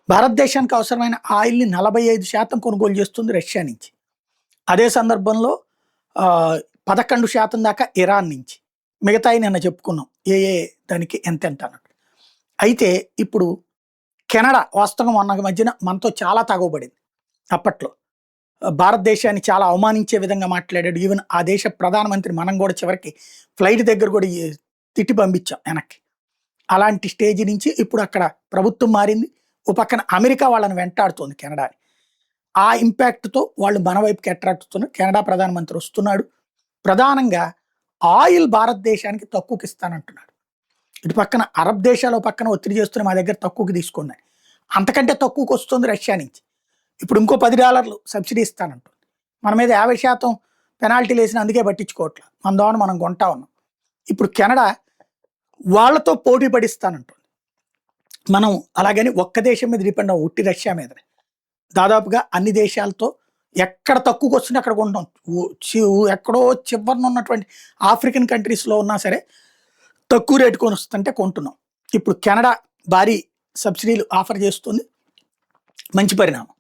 భారతదేశానికి అవసరమైన ఆయిల్‌ని 45% కొనుగోలు చేస్తుంది రష్యా నుంచి. అదే సందర్భంలో 11% దాకా ఇరాన్ నుంచి. మిగతాయి నిన్న చెప్పుకున్నాం. ఏ ఏ దానికి ఎంతెంత అన్నట్టు. అయితే ఇప్పుడు కెనడా వాస్తవంగా మొన్న మధ్యన మనతో చాలా తగవబడింది అప్పట్లో. భారతదేశాన్ని చాలా అవమానించే విధంగా మాట్లాడాడు. ఈవెన్ ఆ దేశ ప్రధానమంత్రి మనం కూడా చివరికి ఫ్లైట్ దగ్గర కూడా తిట్టి పంపించాం వెనక్కి. అలాంటి స్టేజ్ నుంచి ఇప్పుడు అక్కడ ప్రభుత్వం మారింది. ఓ పక్కన అమెరికా వాళ్ళని వెంటాడుతోంది కెనడాని. ఆ ఇంపాక్ట్‌తో వాళ్ళు మన వైపుకి అట్రాక్ట్ అవుతున్నారు. కెనడా ప్రధానమంత్రి వస్తున్నాడు. ప్రధానంగా ఆయిల్ భారతదేశానికి తక్కువకి ఇస్తానంటున్నాడు. ఇటు పక్కన అరబ్ దేశాలు ఓ పక్కన ఒత్తిడి చేస్తున్నాయి మా దగ్గర తక్కువకి తీసుకోండి అని. అంతకంటే తక్కువకి వస్తుంది రష్యా నుంచి. ఇప్పుడు ఇంకో $10 సబ్సిడీ ఇస్తానంటుంది. మన మీద 50% పెనాల్టీలు వేసిన అందుకే పట్టించుకోవట్లేదు. మన దావన మనం కొంటా ఉన్నాం. ఇప్పుడు కెనడా వాళ్ళతో పోటీ పడిస్తానంటుంది. మనం అలాగని ఒక్క దేశం మీద డిపెండ్ అవ్వం. ఉట్టి రష్యా మీదనే. దాదాపుగా అన్ని దేశాలతో ఎక్కడ తక్కువకి వస్తుంటే అక్కడ కొంటాం. ఎక్కడో చివరన ఉన్నటువంటి ఆఫ్రికన్ కంట్రీస్‌లో ఉన్నా సరే తక్కువ రేటు కొనొస్తుంటే కొంటున్నాం. ఇప్పుడు కెనడా భారీ సబ్సిడీలు ఆఫర్ చేస్తుంది. మంచి పరిణామం.